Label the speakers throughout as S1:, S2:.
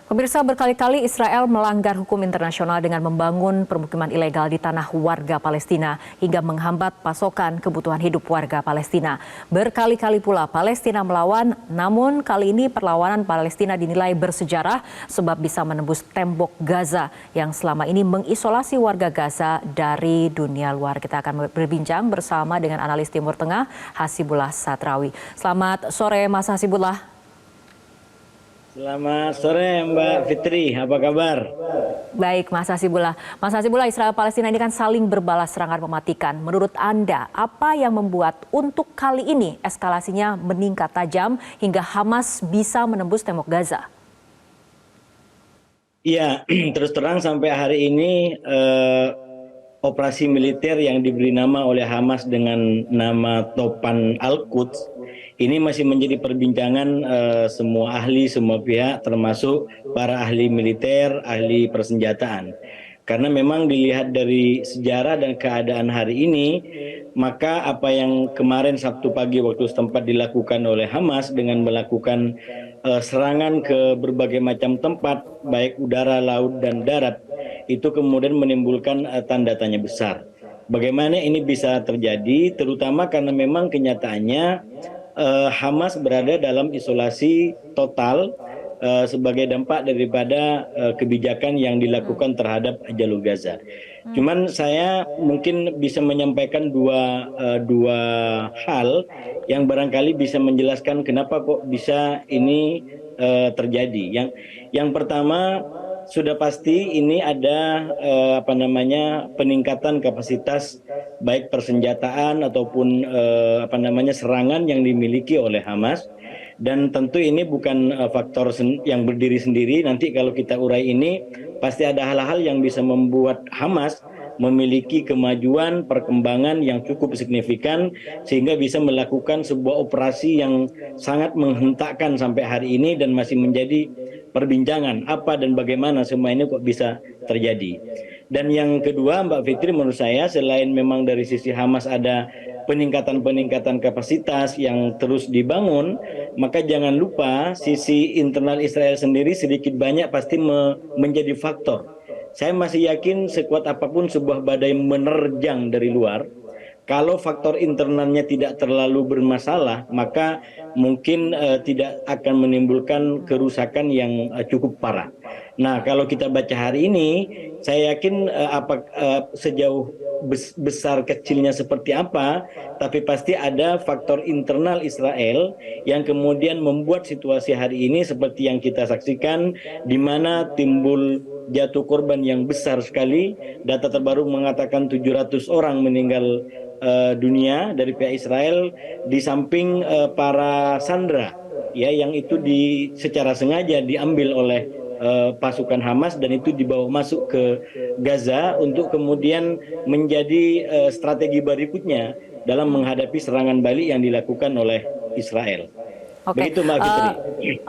S1: Pemirsa, berkali-kali Israel melanggar hukum internasional dengan membangun permukiman ilegal di tanah warga Palestina hingga menghambat pasokan kebutuhan hidup warga Palestina. Berkali-kali pula Palestina melawan, namun kali ini perlawanan Palestina dinilai bersejarah sebab bisa menembus tembok Gaza yang selama ini mengisolasi warga Gaza dari dunia luar. Kita akan berbincang bersama dengan analis Timur Tengah Hasibullah Satrawi. Selamat sore Mas Hasibullah.
S2: Selamat sore Mbak Fitri, apa kabar?
S1: Baik Mas Hasibullah. Mas Hasibullah, Israel Palestina ini kan saling berbalas serangan mematikan. Menurut Anda, apa yang membuat untuk kali ini eskalasinya meningkat tajam hingga Hamas bisa menembus tembok Gaza?
S2: Iya, terus terang sampai hari ini operasi militer yang diberi nama oleh Hamas dengan nama Topan Al-Quds ini masih menjadi perbincangan semua ahli, semua pihak, termasuk para ahli militer, ahli persenjataan. Karena memang dilihat dari sejarah dan keadaan hari ini, maka apa yang kemarin Sabtu pagi waktu setempat dilakukan oleh Hamas dengan melakukan serangan ke berbagai macam tempat, baik udara, laut, dan darat, itu kemudian menimbulkan tanda tanya besar. Bagaimana ini bisa terjadi, terutama karena memang kenyataannya Hamas berada dalam isolasi total sebagai dampak daripada kebijakan yang dilakukan terhadap jalur Gaza. Cuman saya mungkin bisa menyampaikan dua hal yang barangkali bisa menjelaskan kenapa kok bisa ini terjadi. Yang pertama, sudah pasti ini ada peningkatan kapasitas baik persenjataan ataupun serangan yang dimiliki oleh Hamas, dan tentu ini bukan faktor yang berdiri sendiri. Nanti kalau kita urai ini pasti ada hal-hal yang bisa membuat Hamas memiliki kemajuan perkembangan yang cukup signifikan sehingga bisa melakukan sebuah operasi yang sangat menghentakkan sampai hari ini dan masih menjadi perbincangan apa dan bagaimana semua ini kok bisa terjadi. Dan yang kedua Mbak Fitri, menurut saya selain memang dari sisi Hamas ada peningkatan kapasitas yang terus dibangun, maka jangan lupa sisi internal Israel sendiri sedikit banyak pasti menjadi faktor. Saya masih yakin sekuat apapun sebuah badai menerjang dari luar, kalau faktor internalnya tidak terlalu bermasalah, maka mungkin tidak akan menimbulkan kerusakan yang cukup parah. Nah, kalau kita baca hari ini, saya yakin sejauh besar kecilnya seperti apa, tapi pasti ada faktor internal Israel yang kemudian membuat situasi hari ini seperti yang kita saksikan, di mana timbul jatuh korban yang besar sekali. Data terbaru mengatakan 700 orang meninggal dunia dari pihak Israel, di samping para sandera ya yang itu secara sengaja diambil oleh pasukan Hamas dan itu dibawa masuk ke Gaza untuk kemudian menjadi strategi berikutnya dalam menghadapi serangan balik yang dilakukan oleh Israel. Begitu Mbak Fitri.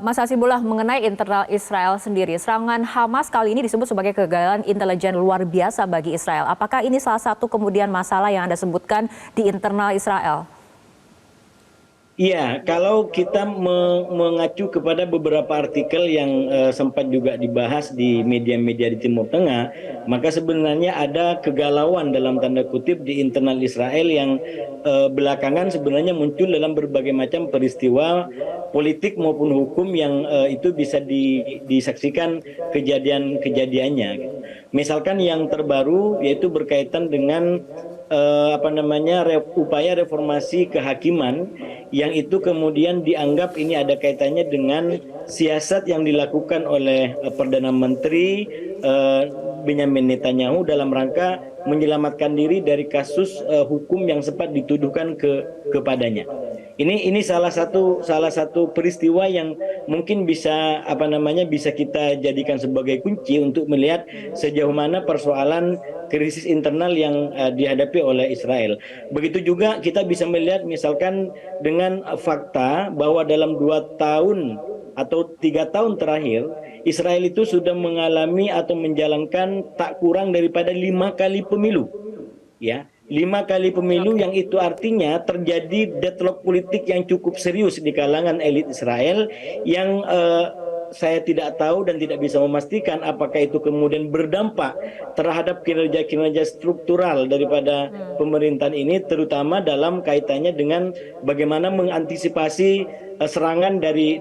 S1: Mas Hasibullah, mengenai internal Israel sendiri, serangan Hamas kali ini disebut sebagai kegagalan intelijen luar biasa bagi Israel. Apakah ini salah satu kemudian masalah yang Anda sebutkan di internal Israel?
S2: Iya, kalau kita mengacu kepada beberapa artikel yang sempat juga dibahas di media-media di Timur Tengah, maka sebenarnya ada kegalauan dalam tanda kutip di internal Israel yang belakangan sebenarnya muncul dalam berbagai macam peristiwa politik maupun hukum yang itu bisa disaksikan kejadian-kejadiannya. Misalkan yang terbaru yaitu berkaitan dengan upaya reformasi kehakiman yang itu kemudian dianggap ini ada kaitannya dengan siasat yang dilakukan oleh Perdana Menteri Benyamin Netanyahu dalam rangka menyelamatkan diri dari kasus hukum yang sempat dituduhkan kepadanya. Ini salah satu peristiwa yang mungkin bisa bisa kita jadikan sebagai kunci untuk melihat sejauh mana persoalan krisis internal yang dihadapi oleh Israel. Begitu juga kita bisa melihat misalkan dengan fakta bahwa dalam 2 tahun atau 3 tahun terakhir Israel itu sudah mengalami atau menjalankan tak kurang daripada 5 kali pemilu, ya. 5 kali pemilu yang itu artinya terjadi deadlock politik yang cukup serius di kalangan elit Israel yang saya tidak tahu dan tidak bisa memastikan apakah itu kemudian berdampak terhadap kinerja-kinerja struktural daripada pemerintahan ini, terutama dalam kaitannya dengan bagaimana mengantisipasi serangan dari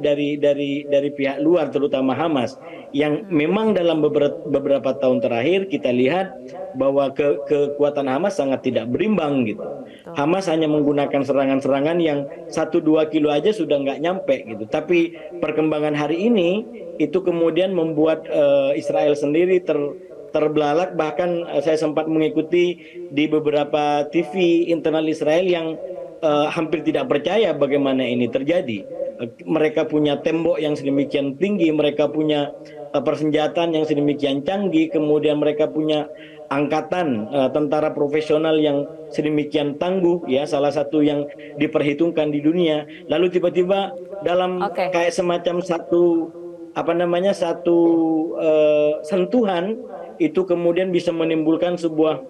S2: pihak luar, terutama Hamas, yang memang dalam beberapa tahun terakhir kita lihat bahwa kekuatan Hamas sangat tidak berimbang gitu. Hamas hanya menggunakan serangan-serangan yang 1-2 kilo aja sudah nggak nyampe gitu. Tapi perkembangan hari ini itu kemudian membuat Israel sendiri terbelalak. Bahkan saya sempat mengikuti di beberapa TV internal Israel yang hampir tidak percaya bagaimana ini terjadi. Mereka punya tembok yang sedemikian tinggi, mereka punya persenjataan yang sedemikian canggih, kemudian mereka punya angkatan tentara profesional yang sedemikian tangguh, ya, salah satu yang diperhitungkan di dunia. Lalu tiba-tiba dalam kayak semacam satu sentuhan itu kemudian bisa menimbulkan sebuah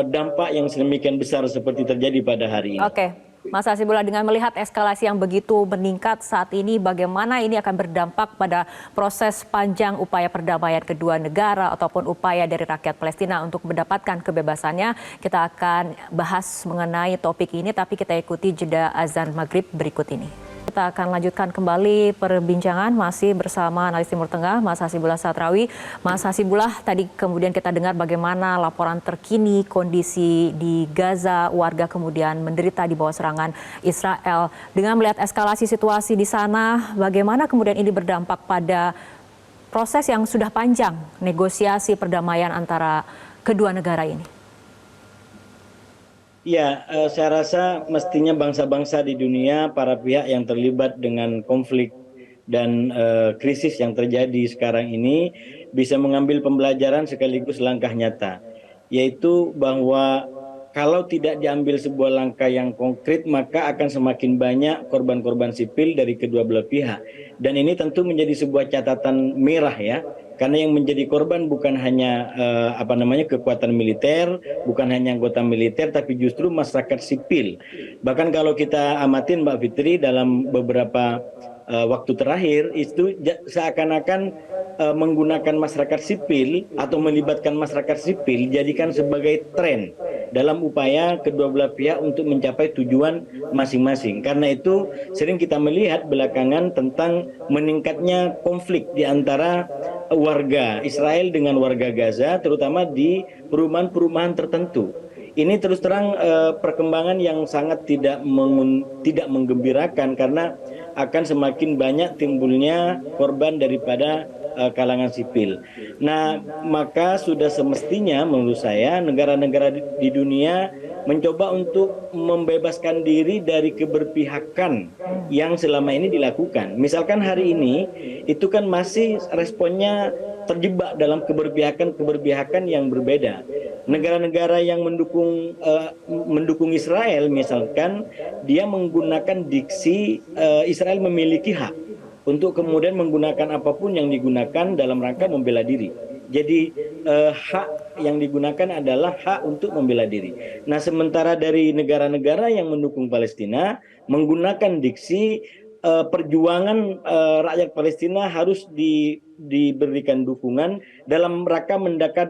S2: dampak yang sedemikian besar seperti terjadi pada hari ini.
S1: Oke, Mas Hasibullah, dengan melihat eskalasi yang begitu meningkat saat ini, bagaimana ini akan berdampak pada proses panjang upaya perdamaian kedua negara ataupun upaya dari rakyat Palestina untuk mendapatkan kebebasannya? Kita akan bahas mengenai topik ini, tapi kita ikuti jeda azan maghrib berikut ini. Kita akan lanjutkan kembali perbincangan masih bersama analis Timur Tengah, Mas Hasibullah Satrawi. Mas Hasibullah, tadi kemudian kita dengar bagaimana laporan terkini kondisi di Gaza, warga kemudian menderita di bawah serangan Israel. Dengan melihat eskalasi situasi di sana, bagaimana kemudian ini berdampak pada proses yang sudah panjang negosiasi perdamaian antara kedua negara ini?
S2: Ya, saya rasa mestinya bangsa-bangsa di dunia, para pihak yang terlibat dengan konflik dan krisis yang terjadi sekarang ini bisa mengambil pembelajaran sekaligus langkah nyata, yaitu bahwa kalau tidak diambil sebuah langkah yang konkret, maka akan semakin banyak korban-korban sipil dari kedua belah pihak. Dan ini tentu menjadi sebuah catatan merah, ya, karena yang menjadi korban bukan hanya kekuatan militer, bukan hanya anggota militer, tapi justru masyarakat sipil. Bahkan kalau kita amatin, Mbak Fitri, dalam beberapa waktu terakhir itu seakan-akan menggunakan masyarakat sipil atau melibatkan masyarakat sipil jadikan sebagai tren dalam upaya kedua belah pihak untuk mencapai tujuan masing-masing. Karena itu sering kita melihat belakangan tentang meningkatnya konflik di antara warga Israel dengan warga Gaza, terutama di perumahan-perumahan tertentu. Ini terus terang perkembangan yang sangat tidak menggembirakan, karena akan semakin banyak timbulnya korban daripada kalangan sipil. Nah, maka sudah semestinya menurut saya negara-negara di dunia mencoba untuk membebaskan diri dari keberpihakan yang selama ini dilakukan. Misalkan hari ini itu kan masih responnya terjebak dalam keberpihakan yang berbeda. Negara-negara yang mendukung Israel, misalkan, dia menggunakan diksi Israel memiliki hak untuk kemudian menggunakan apapun yang digunakan dalam rangka membela diri. Jadi hak yang digunakan adalah hak untuk membela diri. Nah, sementara dari negara-negara yang mendukung Palestina menggunakan diksi perjuangan rakyat Palestina harus diberikan dukungan dalam rangka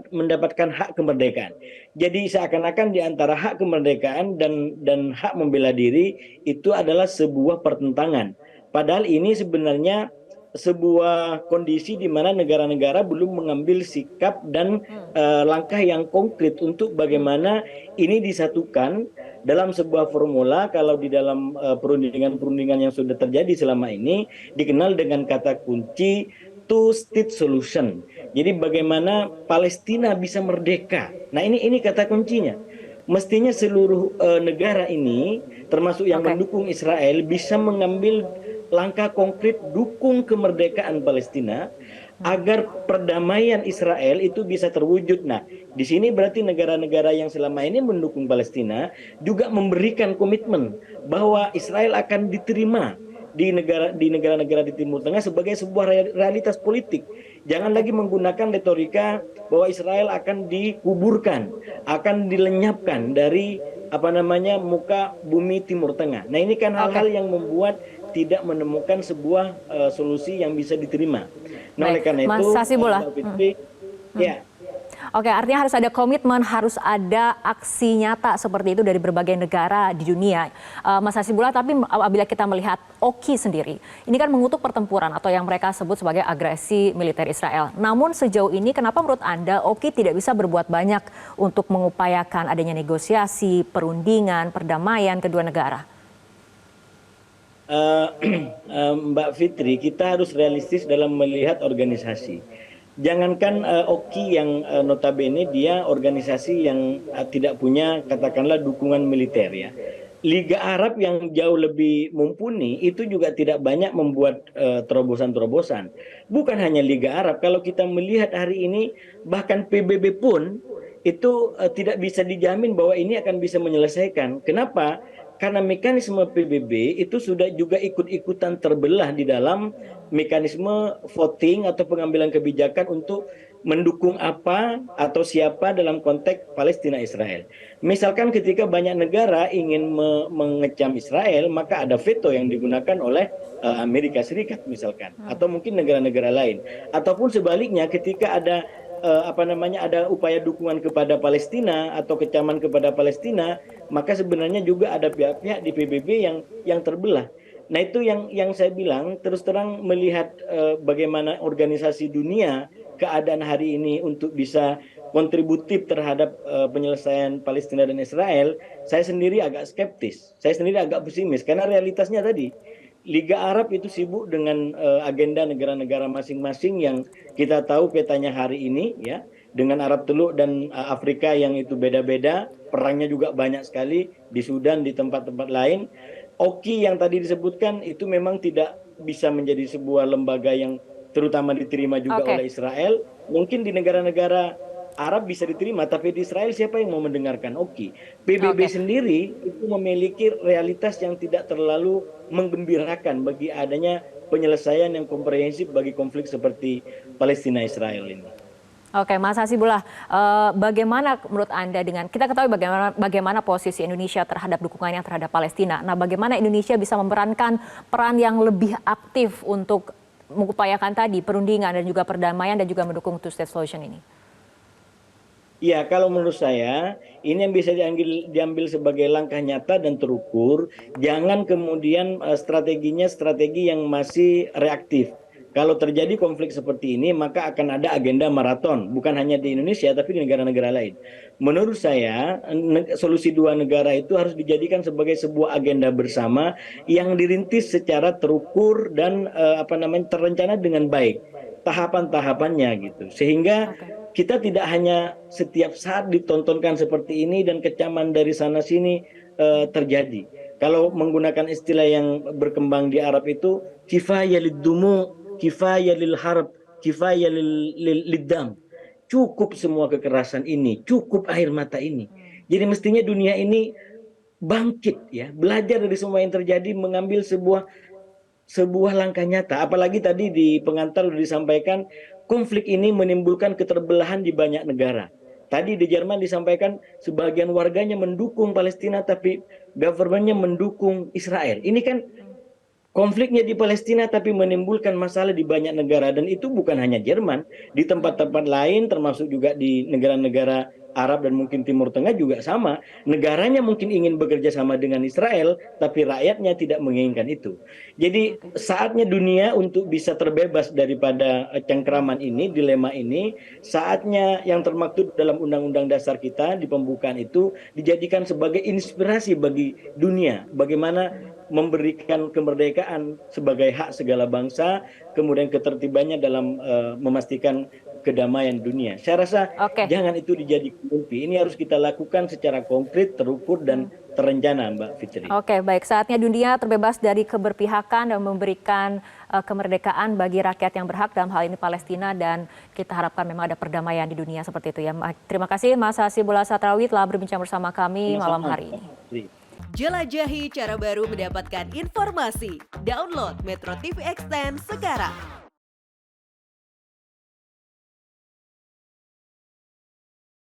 S2: mendapatkan hak kemerdekaan. Jadi seakan-akan di antara hak kemerdekaan dan hak membela diri itu adalah sebuah pertentangan. Padahal ini sebenarnya sebuah kondisi di mana negara-negara belum mengambil sikap dan langkah yang konkret untuk bagaimana ini disatukan dalam sebuah formula. Kalau di dalam perundingan-perundingan yang sudah terjadi selama ini dikenal dengan kata kunci two-state solution. Jadi bagaimana Palestina bisa merdeka. Nah, ini kata kuncinya. Mestinya seluruh negara ini, termasuk yang mendukung Israel, bisa mengambil langkah konkret dukung kemerdekaan Palestina agar perdamaian Israel itu bisa terwujud. Nah, di sini berarti negara-negara yang selama ini mendukung Palestina juga memberikan komitmen bahwa Israel akan diterima di negara-negara di Timur Tengah sebagai sebuah realitas politik. Jangan lagi menggunakan retorika bahwa Israel akan dikuburkan, akan dilenyapkan dari muka bumi Timur Tengah. Nah, ini kan hal-hal yang membuat tidak menemukan sebuah solusi yang bisa diterima. Nah, oleh
S1: Baik,
S2: karena
S1: Mas
S2: itu,
S1: Hasibullah.
S2: Mbak Fitri, ya.
S1: Oke, artinya harus ada komitmen, harus ada aksi nyata seperti itu dari berbagai negara di dunia. Mas Hasibullah, tapi apabila kita melihat Oki sendiri, ini kan mengutuk pertempuran atau yang mereka sebut sebagai agresi militer Israel. Namun sejauh ini kenapa menurut Anda Oki tidak bisa berbuat banyak untuk mengupayakan adanya negosiasi, perundingan, perdamaian kedua negara?
S2: Mbak Fitri, kita harus realistis dalam melihat organisasi. Jangankan Oki yang notabene dia organisasi yang tidak punya katakanlah dukungan militer ya. Liga Arab yang jauh lebih mumpuni itu juga tidak banyak membuat terobosan-terobosan. Bukan hanya Liga Arab, kalau kita melihat hari ini bahkan PBB pun itu tidak bisa dijamin bahwa ini akan bisa menyelesaikan. Kenapa? Karena mekanisme PBB itu sudah juga ikut-ikutan terbelah di dalam mekanisme voting atau pengambilan kebijakan untuk mendukung apa atau siapa dalam konteks Palestina Israel. Misalkan ketika banyak negara ingin mengecam Israel, maka ada veto yang digunakan oleh Amerika Serikat misalkan, atau mungkin negara-negara lain. Ataupun sebaliknya ketika ada ada upaya dukungan kepada Palestina atau kecaman kepada Palestina, maka sebenarnya juga ada pihak-pihak di PBB yang terbelah. Nah, itu yang saya bilang, terus terang melihat bagaimana organisasi dunia keadaan hari ini untuk bisa kontributif terhadap penyelesaian Palestina dan Israel, saya sendiri agak skeptis, saya sendiri agak pesimis karena realitasnya tadi Liga Arab itu sibuk dengan agenda negara-negara masing-masing yang kita tahu petanya hari ini ya, dengan Arab Teluk dan Afrika yang itu beda-beda, perangnya juga banyak sekali di Sudan, di tempat-tempat lain. Oki yang tadi disebutkan itu memang tidak bisa menjadi sebuah lembaga yang terutama diterima juga oleh Israel. Mungkin di negara-negara Arab bisa diterima, tapi di Israel siapa yang mau mendengarkan Oki? PBB sendiri itu memiliki realitas yang tidak terlalu menggembirakan bagi adanya penyelesaian yang komprehensif bagi konflik seperti Palestina Israel ini.
S1: Oke, Mas Hasibullah, bagaimana menurut Anda dengan kita ketahui bagaimana posisi Indonesia terhadap dukungannya terhadap Palestina. Nah, bagaimana Indonesia bisa memerankan peran yang lebih aktif untuk mengupayakan tadi perundingan dan juga perdamaian dan juga mendukung two state solution ini?
S2: Ya, kalau menurut saya ini yang bisa diambil sebagai langkah nyata dan terukur. Jangan kemudian strateginya strategi yang masih reaktif. Kalau terjadi konflik seperti ini, maka akan ada agenda maraton, bukan hanya di Indonesia, tapi di negara-negara lain. Menurut saya, solusi dua negara itu harus dijadikan sebagai sebuah agenda bersama yang dirintis secara terukur dan terencana dengan baik, tahapan-tahapannya gitu, sehingga kita tidak hanya setiap saat ditontonkan seperti ini dan kecaman dari sana sini terjadi. Kalau menggunakan istilah yang berkembang di Arab itu kifaya liddumu, kifaya lil harb, kifaya liddam. Cukup semua kekerasan ini, cukup air mata ini. Jadi mestinya dunia ini bangkit ya, belajar dari semua yang terjadi, mengambil sebuah langkah nyata. Apalagi tadi di pengantar sudah disampaikan konflik ini menimbulkan keterbelahan di banyak negara. Tadi di Jerman disampaikan sebagian warganya mendukung Palestina tapi governmentnya mendukung Israel. Ini kan konfliknya di Palestina tapi menimbulkan masalah di banyak negara, dan itu bukan hanya Jerman, di tempat-tempat lain termasuk juga di negara-negara Arab dan mungkin Timur Tengah juga sama. Negaranya mungkin ingin bekerja sama dengan Israel, tapi rakyatnya tidak menginginkan itu. Jadi saatnya dunia untuk bisa terbebas daripada cengkraman ini, dilema ini. Saatnya yang termaktub dalam Undang-Undang Dasar kita di pembukaan itu dijadikan sebagai inspirasi bagi dunia. Bagaimana memberikan kemerdekaan sebagai hak segala bangsa, kemudian ketertibannya dalam memastikan kedamaian dunia. Saya rasa jangan itu dijadikan mimpi. Ini harus kita lakukan secara konkret, terukur, dan terencana, Mbak Fitri.
S1: Oke, baik. Saatnya dunia terbebas dari keberpihakan dan memberikan kemerdekaan bagi rakyat yang berhak, dalam hal ini Palestina, dan kita harapkan memang ada perdamaian di dunia seperti itu ya. Terima kasih Mas Hasibullah Satrawi telah berbincang bersama kami malam hari ini.
S3: Jelajahi cara baru mendapatkan informasi. Download Metro TV Extend sekarang.